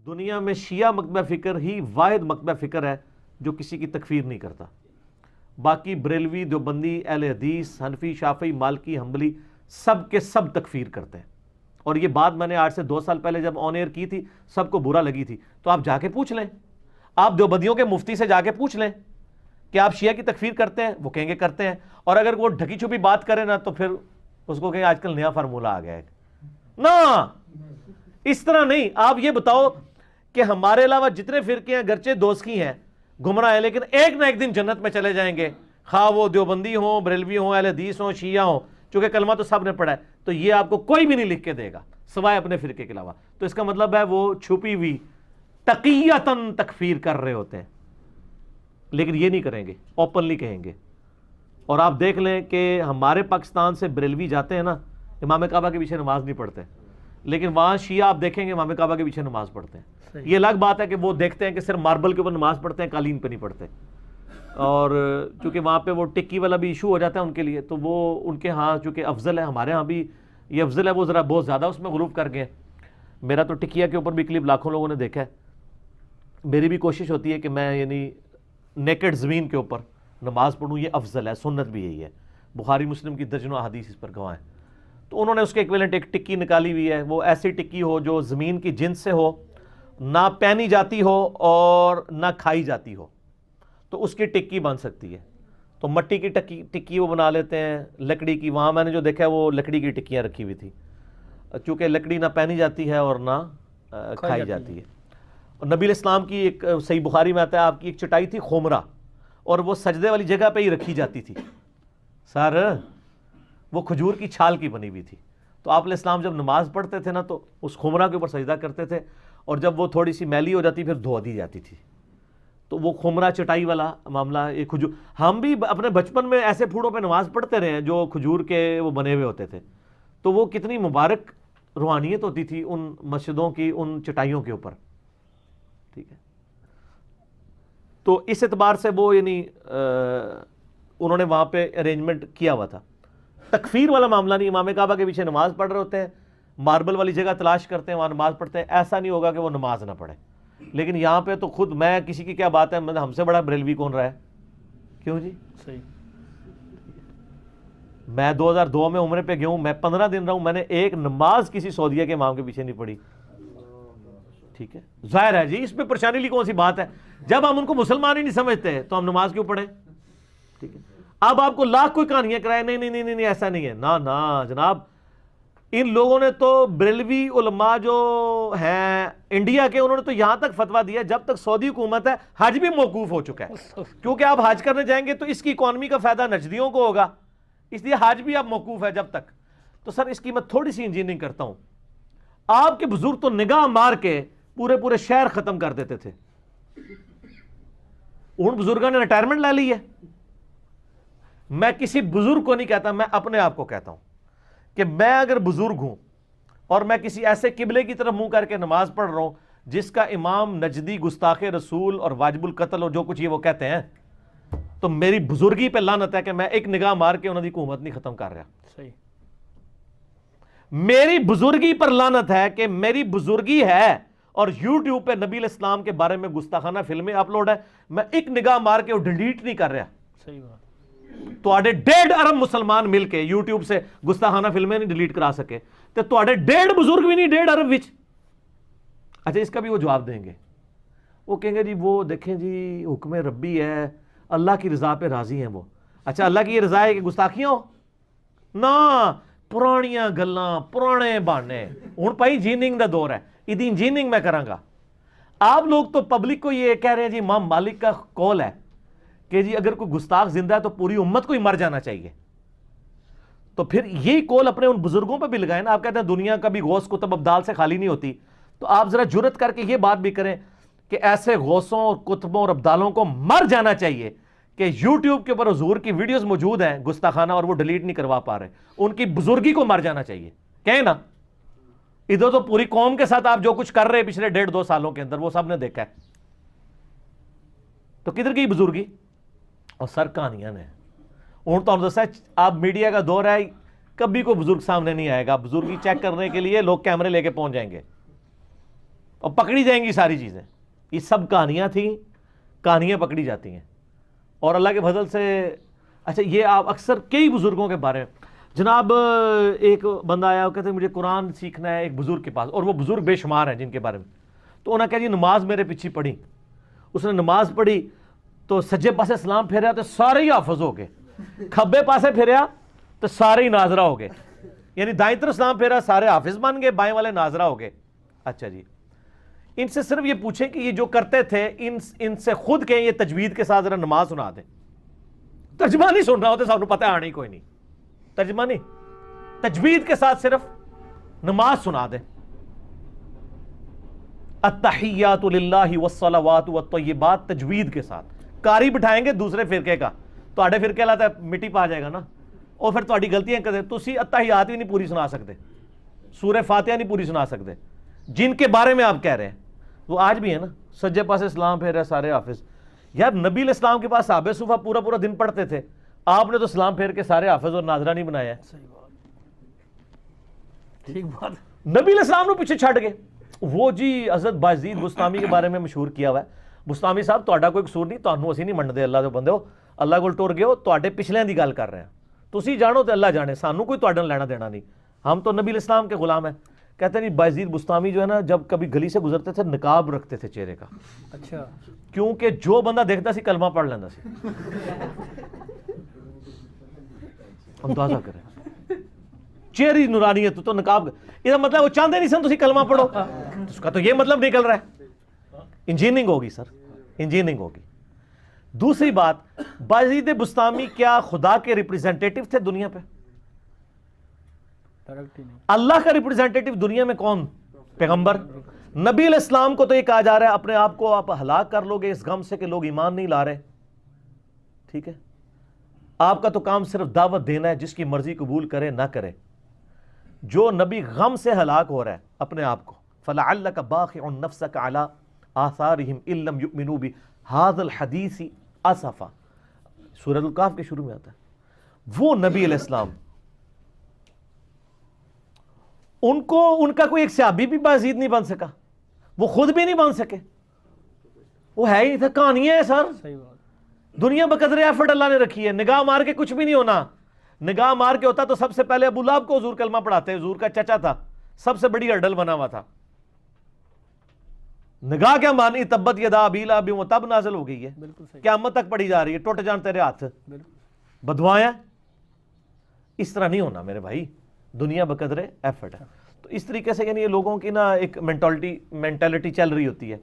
دنیا میں شیعہ مکتبہ فکر ہی واحد مکتبہ فکر ہے جو کسی کی تکفیر نہیں کرتا. باقی بریلوی، دیوبندی، اہل حدیث، حنفی، شافعی، مالکی، حنبلی سب کے سب تکفیر کرتے ہیں. اور یہ بات میں نے آج سے 2 سال پہلے جب آن ایئر کی تھی سب کو برا لگی تھی. تو آپ جا کے پوچھ لیں، آپ دیوبندیوں کے مفتی سے جا کے پوچھ لیں کہ آپ شیعہ کی تکفیر کرتے ہیں، وہ کہیں گے کرتے ہیں. اور اگر وہ ڈھکی چھپی بات کرے نا تو پھر اس کو کہیں آج کل نیا فارمولہ آ گیا ہے. نا اس طرح نہیں. آپ یہ بتاؤ کہ ہمارے علاوہ جتنے فرقے ہیں گرچہ دوست کی ہیں گمراہ ہیں لیکن ایک نہ ایک دن جنت میں چلے جائیں گے، خواہ وہ دیوبندی ہوں، بریلوی ہوں، اہل حدیث ہوں، شیعہ ہوں، چونکہ کلمہ تو سب نے پڑھا ہے. تو یہ آپ کو کوئی بھی نہیں لکھ کے دے گا سوائے اپنے فرقے کے علاوہ. تو اس کا مطلب ہے وہ چھپی ہوئی تقیتاً تکفیر کر رہے ہوتے ہیں، لیکن یہ نہیں کریں گے، اوپنلی کہیں گے. اور آپ دیکھ لیں کہ ہمارے پاکستان سے بریلوی جاتے ہیں نا، امام کعبہ کے پیچھے نماز نہیں پڑھتے، لیکن وہاں شیعہ آپ دیکھیں گے امام کعبہ کے پیچھے نماز پڑھتے ہیں. یہ الگ بات ہے کہ وہ دیکھتے ہیں کہ صرف ماربل کے اوپر نماز پڑھتے ہیں، قالین پہ نہیں پڑھتے. اور چونکہ وہاں پہ وہ ٹکی والا بھی ایشو ہو جاتا ہے ان کے لیے، تو وہ ان کے ہاں چونکہ افضل ہے، ہمارے ہاں بھی یہ افضل ہے، وہ ذرا بہت زیادہ اس میں غلو کر گئے. میرا تو ٹکیا کے اوپر بھی کلپ لاکھوں لوگوں نے دیکھا ہے. میری بھی کوشش ہوتی ہے کہ میں یعنی نیکڈ زمین کے اوپر نماز پڑھوں، یہ افضل ہے، سنت بھی یہی ہے. بخاری مسلم کی درجنوں احادیث اس پر گواہ ہیں. تو انہوں نے اس کے ایکویلنٹ ایک ٹکی نکالی ہوئی ہے، وہ ایسی ٹکی ہو جو زمین کی جنس سے ہو، نہ پہنی جاتی ہو اور نہ کھائی جاتی ہو، تو اس کی ٹکی بن سکتی ہے. تو مٹی کی ٹکی وہ بنا لیتے ہیں، لکڑی کی. وہاں میں نے جو دیکھا ہے وہ لکڑی کی ٹکیاں رکھی ہوئی تھی، چونکہ لکڑی نہ پہنی جاتی ہے اور نہ کھائی جاتی ہے. اور نبی الاسلام کی ایک صحیح بخاری میں آتا ہے آپ کی ایک چٹائی تھی خمرہ، اور وہ سجدے والی جگہ پہ ہی رکھی جاتی تھی. سر وہ کھجور کی چھال کی بنی ہوئی تھی. تو آپ علیہ السلام جب نماز پڑھتے تھے نا تو اس خمرہ کے اوپر سجدہ کرتے تھے، اور جب وہ تھوڑی سی میلی ہو جاتی پھر دھو دی جاتی تھی. تو وہ خمرہ چٹائی والا معاملہ، یہ کھجور، ہم بھی اپنے بچپن میں ایسے پھوڑوں پہ نماز پڑھتے رہے ہیں جو کھجور کے وہ بنے ہوئے ہوتے تھے. تو وہ کتنی مبارک روحانیت ہوتی تھی ان مسجدوں کی ان چٹائیوں کے اوپر. ٹھیک ہے، تو اس اعتبار سے وہ یعنی انہوں نے وہاں پہ ارینجمنٹ کیا ہوا تھا. تکفیر والا معاملہ نہیں. امام کعبہ کے پیچھے نماز پڑھ رہے ہوتے ہیں، ماربل والی جگہ تلاش کرتے ہیں، وہاں نماز پڑھتے ہیں. ایسا نہیں ہوگا کہ وہ نماز نہ پڑھے. لیکن یہاں پہ تو خود میں کسی کی کیا بات ہے، ہم سے بڑا بریلوی کون رہا ہے؟ کیوں جی؟ صحیح. میں 2002 میں عمرے پہ گیا ہوں، میں 15 دن رہا ہوں، میں نے ایک نماز کسی سعودیہ کے امام کے پیچھے نہیں پڑھی. ٹھیک ہے، ظاہر ہے جی اس پہ پریشانی لی کون سی بات ہے؟ جب ہم ان کو مسلمان ہی نہیں سمجھتے تو ہم نماز کیوں پڑھیں؟ ٹھیک ہے. اب آپ کو لاکھ کوئی کہانیاں کرائے، نہیں نہیں نہیں نہیں ایسا نہیں ہے. نا جناب، ان لوگوں نے تو بریلوی علماء جو ہیں انڈیا کے، انہوں نے تو یہاں تک فتویٰ دیا جب تک سعودی حکومت ہے حج بھی موقوف ہو چکا ہے، کیونکہ آپ حج کرنے جائیں گے تو اس کی اکانومی کا فائدہ نجدیوں کو ہوگا، اس لیے حج بھی اب موقوف ہے جب تک. تو سر اس کی میں تھوڑی سی انجینئرنگ کرتا ہوں. آپ کے بزرگ تو نگاہ مار کے پورے شہر ختم کر دیتے تھے. ان بزرگوں نے ریٹائرمنٹ لے لی ہے. میں کسی بزرگ کو نہیں کہتا، میں اپنے آپ کو کہتا ہوں کہ میں اگر بزرگ ہوں اور میں کسی ایسے قبلے کی طرف منہ کر کے نماز پڑھ رہا ہوں جس کا امام نجدی گستاخ رسول اور واجب القتل اور جو کچھ یہ وہ کہتے ہیں، تو میری بزرگی پہ لعنت ہے کہ میں ایک نگاہ مار کے انہوں کی حکومت نہیں ختم کر رہا. صحیح. میری بزرگی پر لعنت ہے کہ میری بزرگی ہے اور یوٹیوب پہ نبی علیہ السلام کے بارے میں گستاخانہ فلمیں اپلوڈ ہے، میں ایک نگاہ مار کے وہ ڈیلیٹ نہیں کر رہا. صحیح بات. تو 1.5 ارب مسلمان مل کے یوٹیوب سے گستاخانہ فلمیں نہیں ڈیلیٹ کرا سکے تو 1.5 بزرگ بھی نہیں 1.5 ارب وچ. اچھا اس کا بھی وہ جواب دیں گے، وہ کہیں گے جی وہ دیکھیں جی حکم ربی ہے، اللہ کی رضا پہ راضی ہیں وہ. اچھا اللہ کی یہ رضا ہے کہ گستاخیاں ہو؟ نہ، پرانیاں گلاں پرانے بہانے. ہن پائی انجینئرنگ دا دور ہے، ادی انجینئرنگ میں کراں گا. آپ لوگ تو پبلک کو یہ کہہ رہے ہیں جی امام مالک کا قول ہے کہ جی اگر کوئی گستاخ زندہ ہے تو پوری امت کو ہی مر جانا چاہیے. تو پھر یہی قول اپنے ان بزرگوں پہ بھی لگائیں نا. آپ کہتے ہیں دنیا کبھی غوث کتب ابدال سے خالی نہیں ہوتی، تو آپ ذرا جرت کر کے یہ بات بھی کریں کہ ایسے غوثوں اور کتبوں اور ابدالوں کو مر جانا چاہیے کہ یوٹیوب کے اوپر حضور کی ویڈیوز موجود ہیں گستاخانہ اور وہ ڈیلیٹ نہیں کروا پا رہے. ان کی بزرگی کو مر جانا چاہیے. کہیں نا ادھر تو پوری قوم کے ساتھ آپ جو کچھ کر رہے ہیں پچھلے 1.5-2 سالوں کے اندر وہ سب نے دیکھا ہے. تو کدھر گئی بزرگی؟ اور سر کہانیاں نے ہوں تو دسا آپ میڈیا کا دور ہے، کبھی کوئی بزرگ سامنے نہیں آئے گا. بزرگی چیک کرنے کے لیے لوگ کیمرے لے کے پہنچ جائیں گے. اور پکڑی جائیں گی ساری چیزیں. یہ سب کہانیاں تھیں, کہانیاں پکڑی جاتی ہیں. اور اللہ کے فضل سے اچھا یہ آپ اکثر کئی بزرگوں کے بارے میں, جناب ایک بندہ آیا وہ کہتے ہیں مجھے قرآن سیکھنا ہے ایک بزرگ کے پاس, اور وہ بزرگ بے شمار ہیں جن کے بارے میں, تو انہوں نے کہا جی نماز میرے پیچھے پڑھی. اس نے نماز پڑھی تو سجے پاسے سلام پھیریا تو سارے ہی حافظ ہو گئے, کھبے پاسے پھیریا تو سارے ہی ناظرہ ہو گئے, یعنی دائیں طرف سلام پھیرا سارے حافظ بن گئے, بائیں والے ناظرہ ہو گئے. اچھا جی, ان سے صرف یہ پوچھیں کہ یہ جو کرتے تھے ان سے خود کہیں یہ تجوید کے ساتھ ذرا نماز سنا دیں. ترجمہ نہیں سن رہا ہوتا, سب کو پتہ ہے آنے کوئی نہیں, ترجمہ نہیں, تجوید کے ساتھ صرف نماز سنا دیں. التحیات للہ والصلوات والطیبات تجوید کے ساتھ. قاری بٹھائیں گے دوسرے فرقے کا, تو آڑے فرقے لاتا ہے مٹی پا جائے گا نا, اور پھر تہاڈی غلطیاں کہتے ہیں تسی التحیات بھی نہیں پوری سنا سکتے, سورہ فاتحہ نہیں پوری سنا سکتے. جن کے بارے میں آپ کہہ رہے ہیں وہ آج بھی ہے نا, سجے پاسے اسلام پھیر رہے سارے حافظ. یار نبی علیہ السلام کے پاس صحابہ صوفہ پورا پورا دن پڑھتے تھے, آپ نے تو اسلام پھیر کے سارے حافظ اور ناظرہ نہیں بنایا. ٹھیک بات. نبی علیہ السلام نے پیچھے چھڑ گئے. وہ جی حضرت بازید بستامی کے بارے میں مشہور کیا ہوا ہے, بستامی صاحب تہاڈا کوئی قصور نہیں, تانوں اسی نہیں منتے, اللہ دے بندے ہو, اللہ کول ٹر گئے ہو, تہاڈے پچھلیاں دی گل کر رہے ہیں, تسی جانو تے اللہ جانے, سانوں کوئی تہاڈے نال لینا دینا نہیں, ہم تو نبی علیہ السلام کے غلام ہیں. کہتے ہیں بازید بستامی جو ہے نا جب کبھی گلی سے گزرتے تھے نقاب رکھتے تھے چہرے کا. اچھا, کیونکہ جو بندہ دیکھتا سی کلمہ پڑھ لینا سی. اندازہ کریں چہری نورانیت تو نقاب, یہ مطلب وہ چاہتے نہیں سن تسی کلمہ پڑھو, اس کا تو یہ مطلب نکل رہا ہے. انجینئرنگ ہوگی سر, انجینئرنگ ہوگی. دوسری بات, بازید بستامی کیا خدا کے ریپریزنٹیٹیو تھے دنیا پہ؟ اللہ کا ریپریزنٹیٹیو دنیا میں کون؟ پیغمبر. نبی علیہ السلام کو تو یہ کہا جا رہا ہے اپنے آپ کو آپ ہلاک کر لو گے اس غم سے کہ لوگ ایمان نہیں لا رہے. ٹھیک ہے, آپ کا تو کام صرف دعوت دینا ہے, جس کی مرضی قبول کرے نہ کرے. جو نبی غم سے ہلاک ہو رہا ہے اپنے آپ کو, فَلَعَلَّكَ بَاخِعٌ نَفْسَكَ عَلَىٰ آثَارِهِمْ إِن لَّمْ يُؤْمِنُوا بِهَٰذَا الْحَدِيثِ أَسَفًا, سورۃ الکہف کے شروع میں آتا ہے. وہ نبی علیہ السلام, ان کا کوئی ایک صحابی بھی بازید نہیں بن سکا, وہ خود بھی نہیں بن سکے, وہ ہے ہی نہیں تھا, کہانیاں ہیں سر. صحیح بات. دنیا بقدر ایفرٹ اللہ نے رکھی ہے, نگاہ مار کے کچھ بھی نہیں ہونا. نگاہ مار کے ہوتا تو سب سے پہلے ابو لہب کو حضور کلمہ پڑھاتے, حضور کا چچا تھا, سب سے بڑی ہرڈل بنا ہوا تھا. نگاہ کیا مانی, تبت یدا ابی لہب وتب نازل ہو گئی ہے, بالکل صحیح. قیامت تک پڑھی جا رہی ہے, ٹوٹ جان تیرے ہاتھ, بالکل بدوائیں. اس طرح نہیں ہونا میرے بھائی, دنیا بقدر ایفرٹ ہے. تو اس طریقے سے یعنی یہ لوگوں کی نا ایک مینٹالٹی چل رہی ہوتی ہے.